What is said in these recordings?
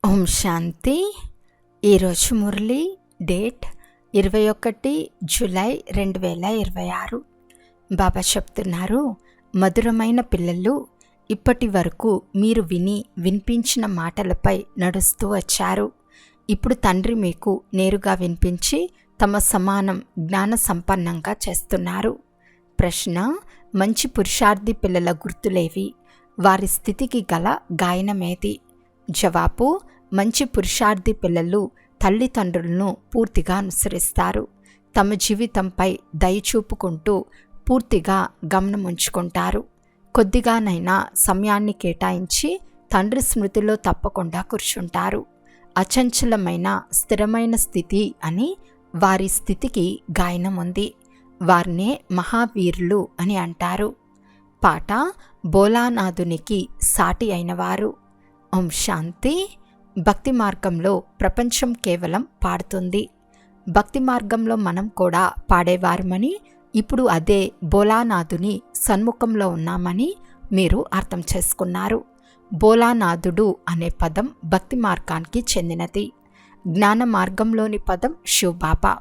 ఓం శాంతి. ఈరోజు Murali date 21 July 2026. బాబా చెప్తున్నారు, మధురమైన పిల్లలు, ఇప్పటి వరకు మీరు వినిపించిన మాటలపై నడుస్తూ వచ్చారు. ఇప్పుడు తండ్రి మీకు నేరుగా వినిపించి తమ సమానం జ్ఞాన సంపన్నంగా చేస్తున్నారు. ప్రశ్న: మంచి పురుషార్థి పిల్లల గుర్తులేవి? వారి స్థితికి గల గాయనమేది? జవాబు: మంచి పురుషార్థి పిల్లలు తల్లిదండ్రులను పూర్తిగా అనుసరిస్తారు. తమ జీవితంపై దయ చూపుకుంటూ పూర్తిగా గమనం ఉంచుకుంటారు. కొద్దిగానైనా సమయాన్ని కేటాయించి తండ్రి స్మృతిలో తప్పకుండా కూర్చుంటారు. అచంచలమైన స్థిరమైన స్థితి అని వారి స్థితికి గాయనం ఉంది. వారినే మహావీరులు అని అంటారు. పాట: భోలానాథునికి సాటి అయినవారు. ఓం శాంతి. భక్తి మార్గంలో ప్రపంచం కేవలం పాడుతుంది. భక్తి మార్గంలో మనం కూడా పాడేవారమని, ఇప్పుడు అదే భోలానాథుని సన్ముఖంలో ఉన్నామని మీరు అర్థం చేసుకున్నారు. భోలానాథుడు అనే పదం భక్తి మార్గానికి చెందినది. జ్ఞాన మార్గంలోని పదం శివబాబా.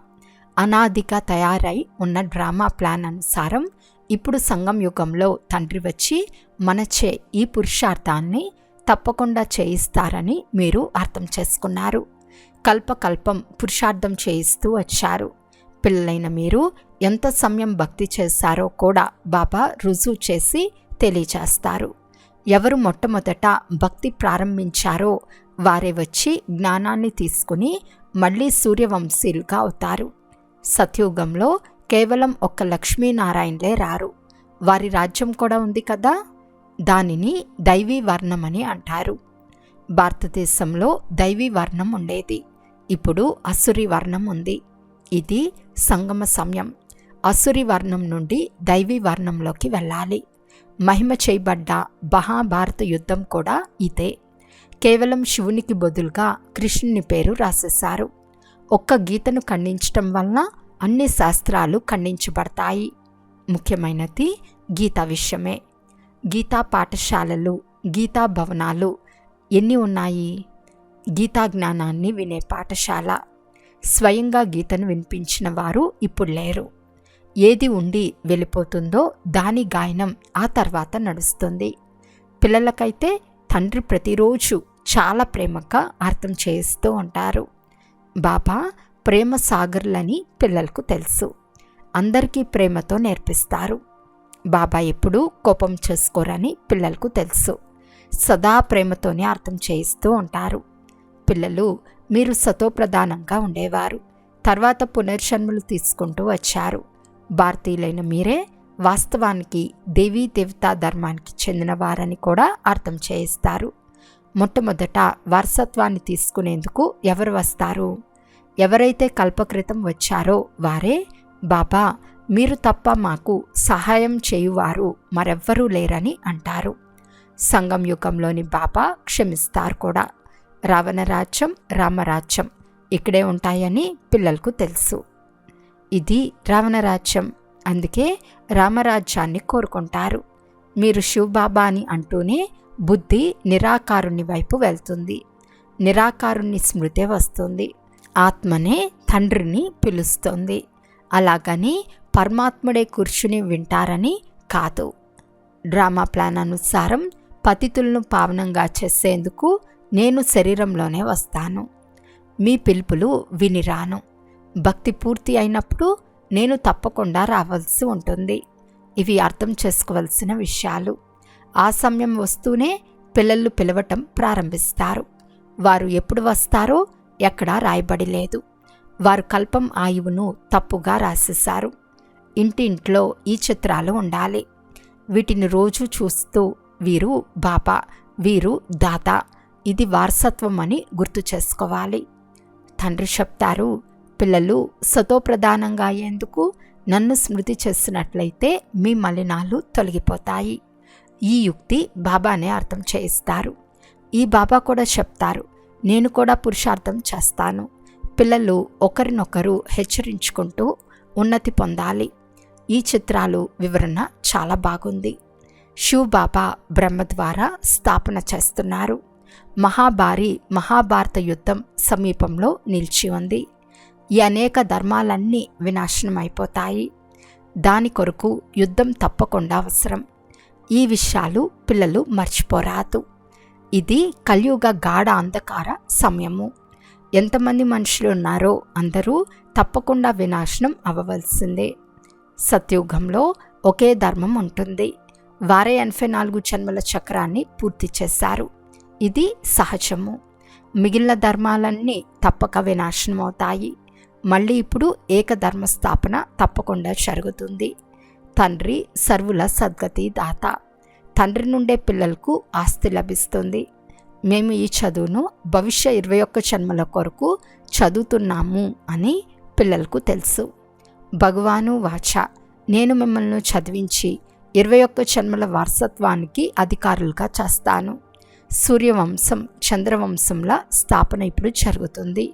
అనాదిగా తయారై ఉన్న డ్రామా ప్లాన్ అనుసారం ఇప్పుడు సంగం యుగంలో తండ్రి వచ్చి మనచే ఈ పురుషార్థాన్ని తప్పకుండా చేయిస్తారని మీరు అర్థం చేసుకున్నారు. కల్పకల్పం పురుషార్థం చేయిస్తూ వచ్చారు. పిల్లలైన మీరు ఎంత సమయం భక్తి చేశారో కూడా బాబా రుజువు చేసి తెలియచేస్తారు. ఎవరు మొట్టమొదట భక్తి ప్రారంభించారో వారే వచ్చి జ్ఞానాన్ని తీసుకుని మళ్ళీ సూర్యవంశీలుగా అవుతారు. సత్యుగంలో కేవలం ఒక్క లక్ష్మీనారాయణలే రారు. వారి రాజ్యం కూడా ఉంది కదా, దానిని దైవీ వర్ణమని అంటారు. భారతదేశంలో దైవీ వర్ణం ఉండేది, ఇప్పుడు అసురి వర్ణం ఉంది. ఇది సంగమ సమయం. అసురి వర్ణం నుండి దైవీ వర్ణంలోకి వెళ్ళాలి. మహిమ చేయబడ్డ మహాభారత యుద్ధం కూడా ఇదే. కేవలం శివునికి బదులుగా కృష్ణుని పేరు రాసేశారు. ఒక్క గీతను ఖండించటం వలన అన్ని శాస్త్రాలు ఖండించబడతాయి. ముఖ్యమైనది గీతా విషయమే. గీతా పాఠశాలలు, గీతా భవనాలు ఎన్ని ఉన్నాయి? గీతా జ్ఞానాన్ని వినే పాఠశాల. స్వయంగా గీతను వినిపించిన వారు ఇప్పుడు లేరు. ఏది ఉండి వెళ్ళిపోతుందో దాని గాయనం ఆ తర్వాత నడుస్తుంది. పిల్లలకైతే తండ్రి ప్రతిరోజు చాలా ప్రేమగా అర్థం చేస్తూ ఉంటారు. బాబా ప్రేమ సాగర్లని పిల్లలకు తెలుసు. అందరికీ ప్రేమతో నేర్పిస్తారు. బాబా ఎప్పుడూ కోపం చేసుకోరని పిల్లలకు తెలుసు. సదా ప్రేమతోనే అర్థం చేయిస్తూ ఉంటారు. పిల్లలు, మీరు సతోప్రధానంగా ఉండేవారు. తర్వాత పునర్జన్మలు తీసుకుంటూ వచ్చారు. భారతీయులైన మీరే వాస్తవానికి దేవీ దేవతా ధర్మానికి చెందిన వారని కూడా అర్థం చేయిస్తారు. మొట్టమొదట వారసత్వాన్ని తీసుకునేందుకు ఎవరు వస్తారు? ఎవరైతే కల్పకృతం వచ్చారో వారే బాబా, మీరు తప్ప మాకు సహాయం చేయువారు మరెవ్వరూ లేరని అంటారు. సంగం యుగంలోని బాబా క్షమిస్తారు కూడా. రావణరాజ్యం, రామరాజ్యం ఇక్కడే ఉంటాయని పిల్లలకు తెలుసు. ఇది రావణరాజ్యం, అందుకే రామరాజ్యాన్ని కోరుకుంటారు. మీరు శివబాబా అని అంటూనే బుద్ధి నిరాకారుని వైపు వెళ్తుంది. నిరాకారుని స్మృతే వస్తుంది. ఆత్మనే తండ్రిని పిలుస్తుంది. అలాగని పరమాత్ముడే కూర్చుని వింటారని కాదు. డ్రామా ప్లాన్ అనుసారం పతితులను పావనంగా చేసేందుకు నేను శరీరంలోనే వస్తాను. మీ పిలుపులు వినిరాను. భక్తి పూర్తి అయినప్పుడు నేను తప్పకుండా రావాల్సి ఉంటుంది. ఇవి అర్థం చేసుకోవలసిన విషయాలు. ఆ సమయం వస్తూనే పిల్లలు పిలవటం ప్రారంభిస్తారు. వారు ఎప్పుడు వస్తారో ఎక్కడా రాయబడి లేదు. వారు కల్పం ఆయువును తప్పుగా రాసేశారు. ఇంటింట్లో ఈ చిత్రాలు ఉండాలి. వీటిని రోజు చూస్తూ వీరు బాబా, వీరు దాత, ఇది వారసత్వం అని గుర్తు చేసుకోవాలి. తండ్రి చెప్తారు, పిల్లలు సతోప్రధానంగా అయ్యేందుకు నన్ను స్మృతి చేసినట్లయితే మీ మలినాలు తొలగిపోతాయి. ఈ యుక్తి బాబానే అర్థం చేయిస్తారు. ఈ బాబా కూడా చెప్తారు, నేను కూడా పురుషార్థం చేస్తాను. పిల్లలు ఒకరినొకరు హెచ్చరించుకుంటూ ఉన్నతి పొందాలి. ఈ చిత్రాలు వివరణ చాలా బాగుంది. శివబాబా బ్రహ్మ ద్వారా స్థాపన చేస్తున్నారు. మహాభారత యుద్ధం సమీపంలో నిలిచి ఉంది. ఈ అనేక ధర్మాలన్నీ వినాశనం అయిపోతాయి. దాని కొరకు యుద్ధం తప్పకుండా అవసరం. ఈ విషయాలు పిల్లలు మర్చిపోరాదు. ఇది కలియుగ గాఢ అంధకార సమయము. ఎంతమంది మనుషులు ఉన్నారో అందరూ తప్పకుండా వినాశనం అవ్వవలసిందే. సత్యుగంలో ఒకే ధర్మం ఉంటుంది. వారే 84 జన్మల చక్రాన్ని పూర్తి చేశారు. ఇది సహజము. మిగిలిన ధర్మాలన్నీ తప్పక వినాశనం అవుతాయి. మళ్ళీ ఇప్పుడు ఏకధర్మ స్థాపన తప్పకుండా జరుగుతుంది. తండ్రి సర్వుల సద్గతి దాత. తండ్రి నుండే పిల్లలకు ఆస్తి లభిస్తుంది. మేము ఈ చదువును భవిష్య 21 జన్మల కొరకు చదువుతున్నాము అని పిల్లలకు తెలుసు. భగవాను వాచ, నేను మిమ్మల్ని చదివించి 21 జన్మల వారసత్వానికి అధికారులుగా చేస్తాను. సూర్యవంశం చంద్రవంశంల స్థాపన ఇప్పుడు జరుగుతుంది.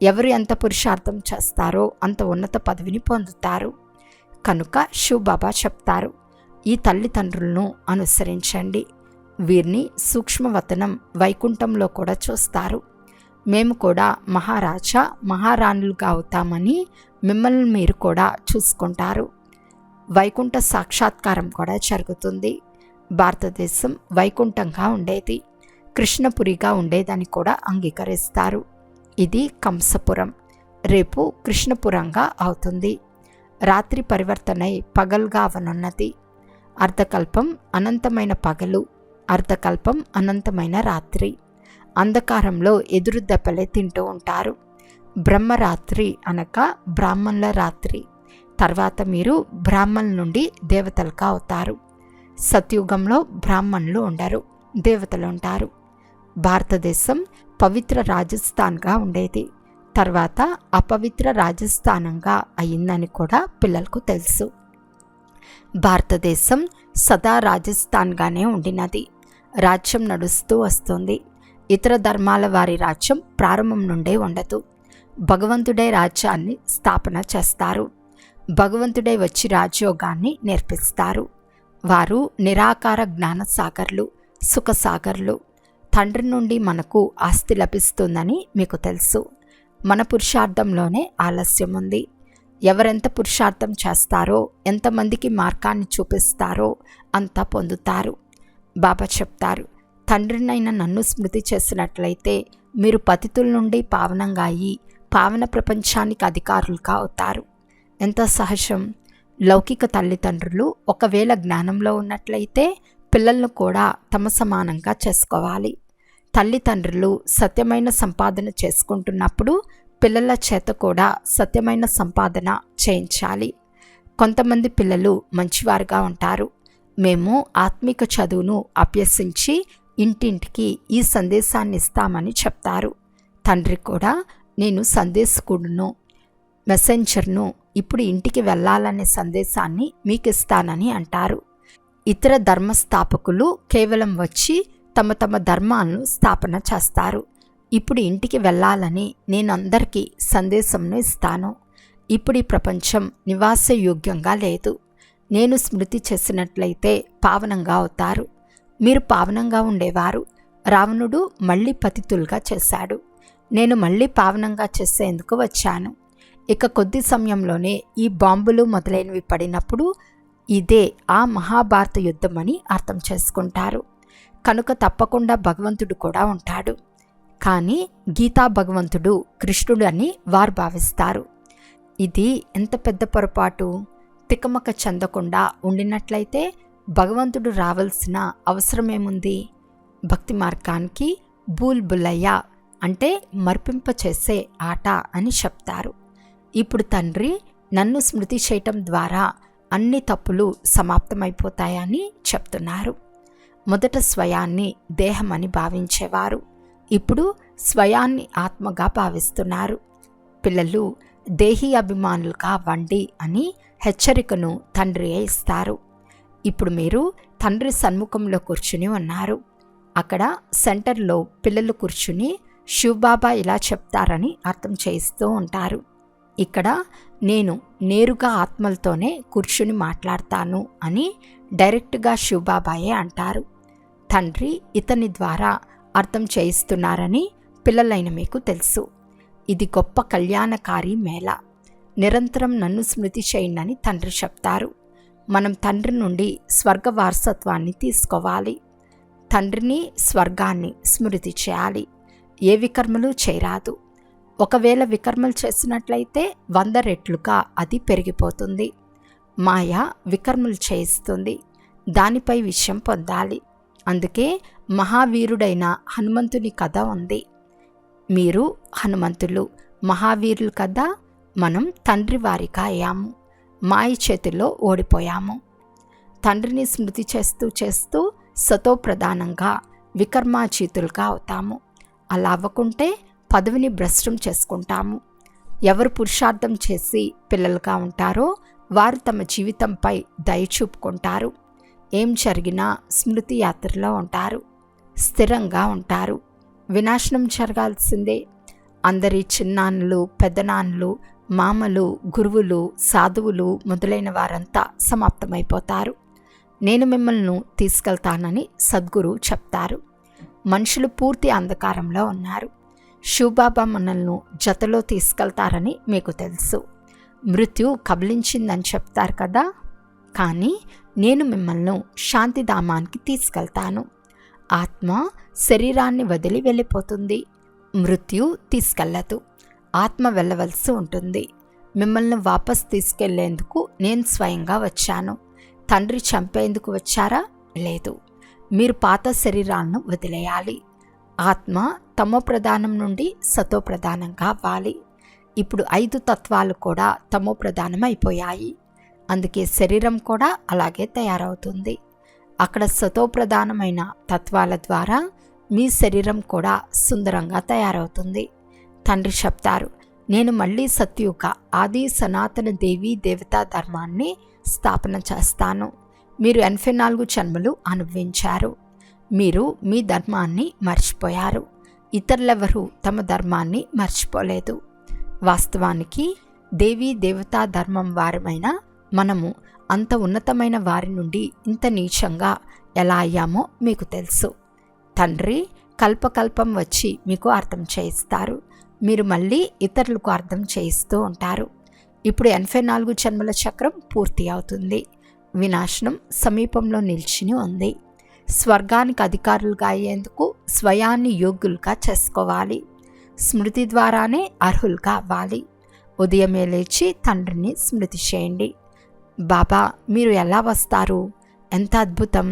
ఎవరు ఎంత పురుషార్థం చేస్తారో అంత ఉన్నత పదవిని పొందుతారు. కనుక శివబాబా చెప్తారు, ఈ తల్లిదండ్రులను అనుసరించండి. వీరిని సూక్ష్మవతనం వైకుంఠంలో కూడా చూస్తారు. మేము కూడా మహారాజా మహారాణులుగా అవుతామని మిమ్మల్ని మీరు కూడా చూసుకుంటారు. వైకుంఠ సాక్షాత్కారం కూడా జరుగుతుంది. భారతదేశం వైకుంఠంగా ఉండేది, కృష్ణపురిగా ఉండేదని కూడా అంగీకరిస్తారు. ఇది కంసపురం, రేపు కృష్ణపురంగా అవుతుంది. రాత్రి పరివర్తనై పగలుగా అవనున్నది. అర్ధకల్పం అనంతమైన పగలు, అర్ధకల్పం అనంతమైన రాత్రి. అంధకారంలో ఎదురు దెబ్బలే తింటూ ఉంటారు. బ్రహ్మరాత్రి అనగా బ్రాహ్మణుల రాత్రి. తర్వాత మీరు బ్రాహ్మణుల నుండి దేవతలుగా అవుతారు. సత్యుగంలో బ్రాహ్మణులు ఉండరు, దేవతలు ఉంటారు. భారతదేశం పవిత్ర రాజస్థాన్గా ఉండేది, తర్వాత అపవిత్ర రాజస్థానంగా అయిందని కూడా పిల్లలకు తెలుసు. భారతదేశం సదా రాజస్థాన్గానే ఉండినది. రాజ్యం నడుస్తూ వస్తుంది. ఇతర ధర్మాల వారి రాజ్యం ప్రారంభం నుండే ఉండదు. భగవంతుడే రాజ్యాన్ని స్థాపన చేస్తారు. భగవంతుడే వచ్చి రాజయోగాన్ని నేర్పిస్తారు. వారు నిరాకార జ్ఞానసాగర్లు, సుఖసాగర్లు. తండ్రి నుండి మనకు ఆస్తి లభిస్తుందని మీకు తెలుసు. మన పురుషార్థంలోనే ఆలస్యం ఉంది. ఎవరెంత పురుషార్థం చేస్తారో, ఎంతమందికి మార్గాన్ని చూపిస్తారో అంత పొందుతారు. బాబా చెప్తారు, తండ్రినైన నన్ను స్మృతి చేసినట్లయితే మీరు పతితుల నుండి పావనంగా అయ్యి పావన ప్రపంచానికి అధికారులుగా అవుతారు. ఎంత సహజం. లౌకిక తల్లిదండ్రులు ఒకవేళ జ్ఞానంలో ఉన్నట్లయితే పిల్లలను కూడా తమ సమానంగా చేసుకోవాలి. తల్లిదండ్రులు సత్యమైన సంపాదన చేసుకుంటున్నప్పుడు పిల్లల చేత కూడా సత్యమైన సంపాదన చేయించాలి. కొంతమంది పిల్లలు మంచివారుగా ఉంటారు. మేము ఆత్మిక చదువును అభ్యసించి ఇంటింటికి ఈ సందేశాన్ని ఇస్తామని చెప్తారు. తండ్రి కూడా నేను సందేశకుడును, మెసెంజర్ను, ఇప్పుడు ఇంటికి వెళ్ళాలనే సందేశాన్ని మీకు ఇస్తానని అంటారు. ఇతర ధర్మస్థాపకులు కేవలం వచ్చి తమ తమ ధర్మాలను స్థాపన చేస్తారు. ఇప్పుడు ఇంటికి వెళ్ళాలని నేను అందరికీ సందేశంను ఇస్తాను. ఇప్పుడు ఈ ప్రపంచం నివాసయోగ్యంగా లేదు. నేను స్మృతి చేసినట్లయితే పావనంగా అవుతారు. మీరు పావనంగా ఉండేవారు. రావణుడు మళ్ళీ పతితులుగా చేశాడు. నేను మళ్ళీ పావనంగా చేసేందుకు వచ్చాను. ఇక కొద్ది సమయంలోనే ఈ బాంబులు మొదలైనవి పడినప్పుడు ఇదే ఆ మహాభారత యుద్ధం అని అర్థం చేసుకుంటారు. కనుక తప్పకుండా భగవంతుడు కూడా ఉంటాడు. కానీ గీతా భగవంతుడు కృష్ణుడు అని వారు భావిస్తారు. ఇది ఎంత పెద్ద పొరపాటు. తికమక చెందకుండా ఉండినట్లయితే భగవంతుడు రావాల్సిన అవసరమేముంది? భక్తి మార్గానికి బూల్ బుల్లయ్య అంటే మర్పింప చేసే ఆట అని చెప్తారు. ఇప్పుడు తండ్రి నన్ను స్మృతి చేయటం ద్వారా అన్ని తప్పులు సమాప్తమైపోతాయని చెప్తున్నారు. మొదట స్వయాన్ని దేహమని భావించేవారు, ఇప్పుడు స్వయాన్ని ఆత్మగా భావిస్తున్నారు. పిల్లలు దేహీ అభిమానులుగా వండి అని హెచ్చరికను తండ్రియే ఇస్తారు. ఇప్పుడు మీరు తండ్రి సన్ముఖంలో కూర్చుని ఉన్నారు. అక్కడ సెంటర్లో పిల్లలు కూర్చుని శివబాబా ఇలా చెప్తారని అర్థం చేయిస్తూ ఉంటారు. ఇక్కడ నేను నేరుగా ఆత్మలతోనే కూర్చుని మాట్లాడతాను అని డైరెక్ట్గా శివబాబాయే అంటారు. తండ్రి ఇతని ద్వారా అర్థం చేయిస్తున్నారని పిల్లలైన మీకు తెలుసు. ఇది గొప్ప కళ్యాణకారి మేళ. నిరంతరం నన్ను స్మృతి చేయండి తండ్రి చెప్తారు. మనం తండ్రి నుండి స్వర్గ వారసత్వాన్ని తీసుకోవాలి. తండ్రిని, స్వర్గాన్ని స్మృతి చేయాలి. ఏ వికర్మలు చేయరాదు. ఒకవేళ వికర్మలు చేసినట్లయితే 100 రెట్లుగా అది పెరిగిపోతుంది. మాయ వికర్మలు చేయిస్తుంది. దానిపై విషయం పొందాలి. అందుకే మహావీరుడైన హనుమంతుని కథ ఉంది. మీరు హనుమంతులు, మహావీరులు కదా. మనం తండ్రి వారిగా అయ్యాము. మాయ చేతుల్లో ఓడిపోయాము. తండ్రిని స్మృతి చేస్తూ చేస్తూ సతో ప్రధానంగా వికర్మాచీతులుగా అవుతాము. అలా అవ్వకుంటే పదవిని భ్రష్టం చేసుకుంటాము. ఎవరు పురుషార్థం చేసి పిల్లలుగా ఉంటారో వారు తమ జీవితంపై దయ చూపుకుంటారు. ఏం జరిగినా స్మృతి యాత్రలో ఉంటారు, స్థిరంగా ఉంటారు. వినాశనం జరగాల్సిందే. అందరి చిన్నాన్నలు, పెద్దనాన్నలు, మామలు, గురువులు, సాధువులు మొదలైన వారంతా సమాప్తమైపోతారు. నేను మిమ్మల్ని తీసుకెళ్తానని సద్గురు చెప్తారు. మనుషులు పూర్తి అంధకారంలో ఉన్నారు. శివబాబా మనల్ని జతలో తీసుకెళ్తారని మీకు తెలుసు. మృత్యు కబలించిందని చెప్తారు కదా. కానీ నేను మిమ్మల్ని శాంతిధామానికి తీసుకెళ్తాను. ఆత్మ శరీరాన్ని వదిలి వెళ్ళిపోతుంది. మృత్యు తీసుకెళ్ళదు. ఆత్మ వెళ్ళవలసి ఉంటుంది. మిమ్మల్ని వాపస్ తీసుకెళ్లేందుకు నేను స్వయంగా వచ్చాను. తండ్రి చంపేందుకు వచ్చారా? లేదు. మీరు పాత శరీరాలను వదిలేయాలి. ఆత్మ తమో ప్రధానం నుండి సతో ప్రధానంగా అవ్వాలి. ఇప్పుడు 5 తత్వాలు కూడా తమో ప్రధానం అయిపోయాయి. అందుకే శరీరం కూడా అలాగే తయారవుతుంది. అక్కడ సతో ప్రధానమైన తత్వాల ద్వారా మీ శరీరం కూడా సుందరంగా తయారవుతుంది. తండ్రి చెప్తారు, నేను మళ్ళీ సత్యుగ ఆది సనాతన దేవీ దేవతా ధర్మాన్ని స్థాపన చేస్తాను. మీరు 84 జన్మలు అనుభవించారు. మీరు మీ ధర్మాన్ని మర్చిపోయారు. ఇతరులెవరూ తమ ధర్మాన్ని మర్చిపోలేదు. వాస్తవానికి దేవీ దేవతా ధర్మం వారమైన మనము అంత ఉన్నతమైన వారి నుండి ఇంత నీచంగా ఎలా అయ్యామో మీకు తెలుసు. తండ్రి కల్పకల్పం వచ్చి మీకు అర్థం చేయిస్తారు. మీరు మళ్ళీ ఇతరులకు అర్థం చేయిస్తూ ఉంటారు. ఇప్పుడు 84 జన్మల చక్రం పూర్తి అవుతుంది. వినాశనం సమీపంలో నిల్చుని ఉంది. స్వర్గానికి అధికారులుగా అయ్యేందుకు స్వయాన్ని యోగ్యులుగా చేసుకోవాలి. స్మృతి ద్వారానే అర్హులుగా అవ్వాలి. ఉదయమే లేచి తండ్రిని స్మృతి చేయండి. బాబా మీరు ఎలా వస్తారు? ఎంత అద్భుతం!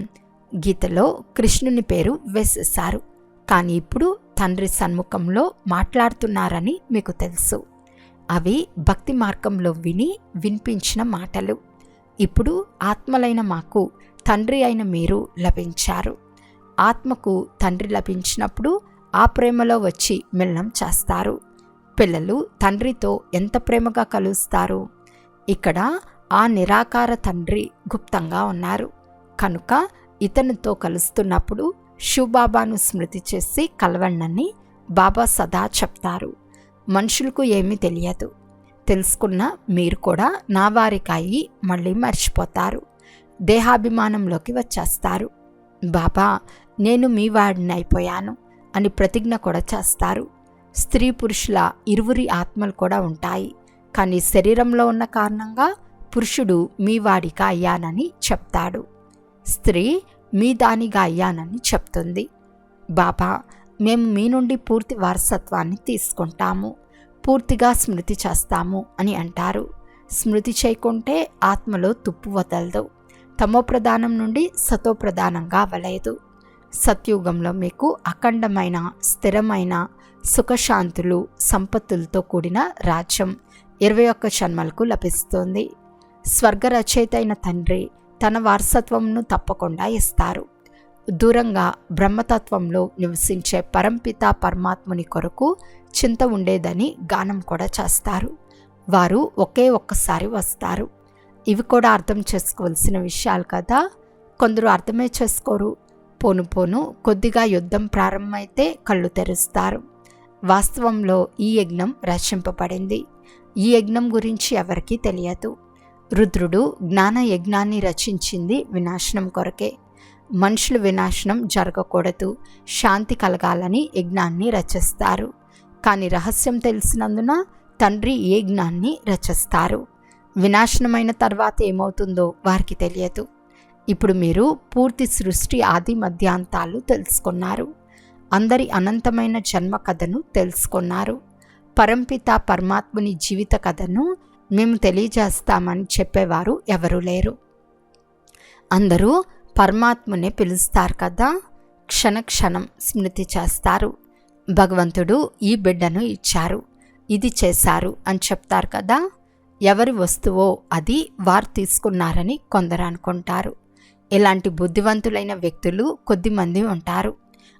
గీతలో కృష్ణుని పేరు వేసేశారు. కానీ ఇప్పుడు తండ్రి సన్ముఖంలో మాట్లాడుతున్నారని మీకు తెలుసు. అవి భక్తి మార్గంలో వినిపించిన మాటలు. ఇప్పుడు ఆత్మలైన మాకు తండ్రి అయిన మీరు లభించారు. ఆత్మకు తండ్రి లభించినప్పుడు ఆ ప్రేమలో వచ్చి మిలనం చేస్తారు. పిల్లలు తండ్రితో ఎంత ప్రేమగా కలుస్తారు. ఇక్కడ ఆ నిరాకార తండ్రి గుప్తంగా ఉన్నారు. కనుక ఇతనితో కలుస్తున్నప్పుడు శివబాబాను స్మృతి చేసి కలవండని బాబా సదా చెప్తారు. మనుషులకు ఏమీ తెలియదు. తెలుసుకున్న మీరు కూడా నా వారికాయి మళ్ళీ మర్చిపోతారు. దేహాభిమానంలోకి వచ్చేస్తారు. బాబా నేను మీ వాడిని అయిపోయాను అని ప్రతిజ్ఞ కూడా చేస్తారు. స్త్రీ పురుషుల ఇరువురి ఆత్మలు కూడా ఉంటాయి. కానీ శరీరంలో ఉన్న కారణంగా పురుషుడు మీ వాడిగా అయ్యానని చెప్తాడు. స్త్రీ మీ దానిగా అయ్యానని చెప్తుంది. బాబా మేము మీ నుండి పూర్తి వారసత్వాన్ని తీసుకుంటాము, పూర్తిగా స్మృతి చేస్తాము అని అంటారు. స్మృతి చేయకుంటే ఆత్మలో తుప్పు వదలదు. తమో ప్రధానం నుండి సతో ప్రధానంగా అవ్వలేదు. సత్యుగంలో మీకు అఖండమైన స్థిరమైన సుఖశాంతులు సంపత్తులతో కూడిన రాజ్యం 21 జన్మలకు లభిస్తుంది. స్వర్గ రచయిత అయిన తండ్రి తన వారసత్వంను తప్పకుండా ఇస్తారు. దూరంగా బ్రహ్మతత్వంలో నివసించే పరంపిత పరమాత్ముని కొరకు చింత ఉండేదని గానం కూడా చేస్తారు. వారు ఒక్కసారి వస్తారు. ఇవి కూడా అర్థం చేసుకోవాల్సిన విషయాలు కదా. కొందరు అర్థమే చేసుకోరు. పోను పోను కొద్దిగా యుద్ధం ప్రారంభమైతే కళ్ళు తెరుస్తారు. వాస్తవంలో ఈ యజ్ఞం రచింపబడింది. ఈ యజ్ఞం గురించి ఎవరికీ తెలియదు. రుద్రుడు జ్ఞాన యజ్ఞాన్ని రచించింది వినాశనం కొరకే. మనుషుల వినాశనం జరగకూడదు, శాంతి కలగాలని యజ్ఞాన్ని రచిస్తారు. కానీ రహస్యం తెలిసినందున తండ్రి ఏ యజ్ఞాన్ని రచిస్తారు. వినాశనమైన తర్వాత ఏమవుతుందో వారికి తెలియదు. ఇప్పుడు మీరు పూర్తి సృష్టి ఆది మధ్యాంతాలు తెలుసుకున్నారు. అందరి అనంతమైన జన్మ కథను తెలుసుకున్నారు. పరంపిత పరమాత్ముని జీవిత కథను మేము తెలియజేస్తామని చెప్పేవారు ఎవరూ లేరు. అందరూ పరమాత్మునే పిలుస్తారు కదా, క్షణక్షణం స్మృతి చేస్తారు. భగవంతుడు ఈ బిడ్డను ఇచ్చారు, ఇది చేశారు అని చెప్తారు కదా. ఎవరి వస్తువో అది వారు తీసుకున్నారని కొందరు అనుకుంటారు. ఇలాంటి బుద్ధివంతులైన వ్యక్తులు కొద్దిమంది ఉంటారు.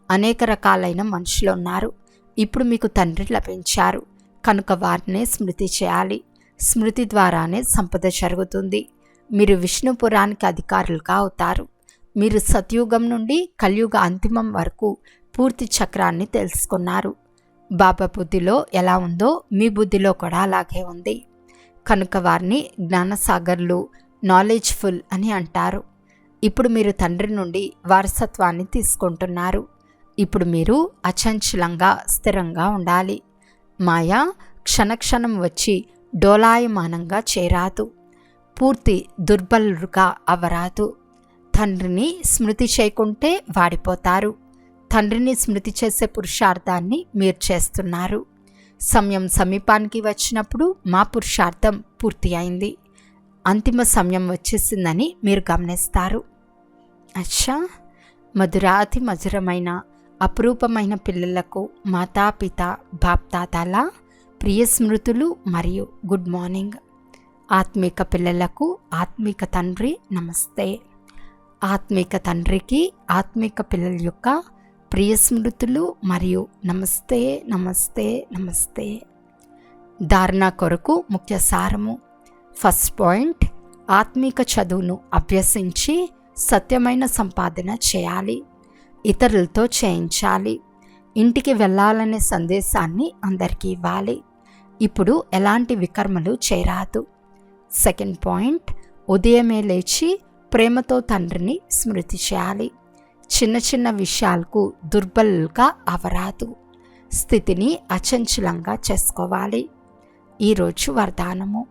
అనేక రకాలైన మనుషులు ఉన్నారు. ఇప్పుడు మీకు తండ్రి లభించారు కనుక వారినే స్మృతి చేయాలి. స్మృతి ద్వారానే సంపద జరుగుతుంది. మీరు విష్ణుపురానికి అధికారులుగా అవుతారు. మీరు సత్యుగం నుండి కలియుగ అంతిమం వరకు పూర్తి చక్రాన్ని తెలుసుకున్నారు. బాబా బుద్ధిలో ఎలా ఉందో మీ బుద్ధిలో కూడా అలాగే ఉంది. కనుక వారిని జ్ఞానసాగర్లు, నాలెడ్జ్ఫుల్ అని అంటారు. ఇప్పుడు మీరు తండ్రి నుండి వారసత్వాన్ని తీసుకుంటున్నారు. ఇప్పుడు మీరు అచంచలంగా స్థిరంగా ఉండాలి. మాయ క్షణక్షణం వచ్చి డోలాయమానంగా చేరాదు. పూర్తి దుర్బలుగా అవరాదు. తండ్రిని స్మృతి చేయకుంటే వాడిపోతారు. తండ్రిని స్మృతి చేసే పురుషార్థాన్ని మీరు చేస్తున్నారు. సమయం సమీపానికి వచ్చినప్పుడు మా పురుషార్థం పూర్తి అయింది, అంతిమ సమయం వచ్చేసిందని మీరు గమనిస్తారు. అచ్చా, మధురాతి మధురమైన అపురూపమైన పిల్లలకు మాతాపిత బాప్దాదాల ప్రియ స్మృతులు మరియు గుడ్ మార్నింగ్. ఆత్మిక పిల్లలకు ఆత్మిక తండ్రి నమస్తే. ఆత్మిక తండ్రికి ఆత్మిక పిల్లల యొక్క ప్రియ స్మృతులు మరియు నమస్తే నమస్తే నమస్తే. ధారణ కొరకు ముఖ్య సారము. ఫస్ట్ పాయింట్, ఆత్మిక చదువును అభ్యసించి సత్యమైన సంపాదన చేయాలి, ఇతరులతో చేయించాలి. ఇంటికి వెళ్ళాలనే సందేశాన్ని అందరికీ ఇవ్వాలి. ఇప్పుడు ఎలాంటి వికర్మలు చేయరాదు. సెకండ్ పాయింట్, ఉదయమే లేచి ప్రేమతో తండ్రిని స్మృతి చేయాలి. చిన్న చిన్న విషయాలకు దుర్బలుగా అవరాదు. స్థితిని అచంచలంగా చేసుకోవాలి. ఈరోజు వరదానము.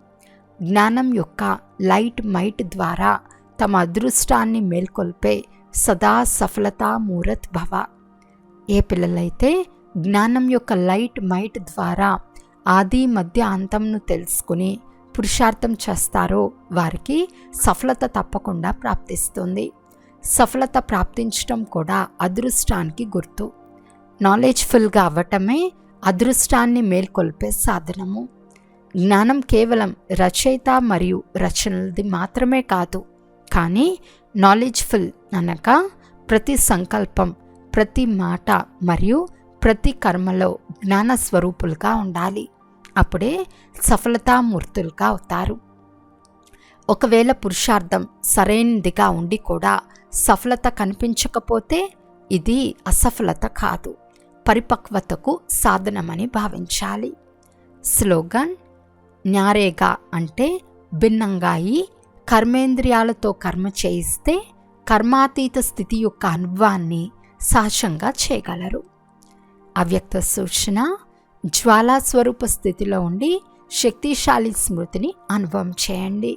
జ్ఞానం యొక్క లైట్ మైట్ ద్వారా తమ అదృష్టాన్ని మేల్కొల్పే సదా సఫలతా మూరత్ భవ. ఏ పిల్లలైతే జ్ఞానం యొక్క లైట్ మైట్ ద్వారా ఆది మధ్య అంతంను తెలుసుకుని పురుషార్థం చేస్తారో వారికి సఫలత తప్పకుండా ప్రాప్తిస్తుంది. సఫలత ప్రాప్తించడం కూడా అదృష్టానికి గుర్తు. నాలెడ్జ్ఫుల్గా అవ్వటమే అదృష్టాన్ని మేల్కొల్పే సాధనము. జ్ఞానం కేవలం రచయిత మరియు రచనలది మాత్రమే కాదు, కానీ నాలెడ్జ్ఫుల్ అనగా ప్రతి సంకల్పం, ప్రతి మాట మరియు ప్రతి కర్మలో జ్ఞాన స్వరూపులుగా ఉండాలి. అప్పుడే సఫలతామూర్తులుగా అవుతారు. ఒకవేళ పురుషార్థం సరైనదిగా ఉండి కూడా సఫలత కనిపించకపోతే ఇది అసఫలత కాదు, పరిపక్వతకు సాధనమని భావించాలి. స్లోగన్. న్యారేగా అంటే భిన్నంగా అయి కర్మేంద్రియాలతో కర్మ చేయిస్తే కర్మాతీత స్థితి యొక్క అనుభవాన్ని సహజంగా చేయగలరు. అవ్యక్త సూచన. జ్వాలాస్వరూప స్థితిలో ఉండి శక్తిశాలి స్మృతిని అనుభవం చేయండి.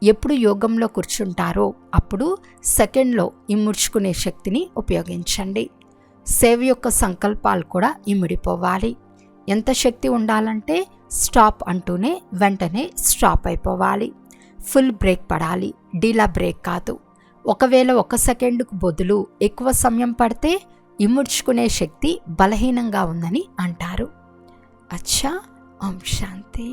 ఎప్పుడు యోగంలో కూర్చుంటారో అప్పుడు సెకండ్లో ఇముడ్చుకునే శక్తిని ఉపయోగించండి. సేవ యొక్క సంకల్పాలు కూడా ఇమిడిపోవాలి. ఎంత శక్తి ఉండాలంటే స్టాప్ అంటూనే వెంటనే స్టాప్ అయిపోవాలి. ఫుల్ బ్రేక్ పడాలి, డీలా బ్రేక్ కాదు. ఒకవేళ 1 సెకండుకు బదులు ఎక్కువ సమయం పడితే ఇముడ్చుకునే శక్తి బలహీనంగా ఉందని అంటారు. అచ్చా, ఓం శాంతి.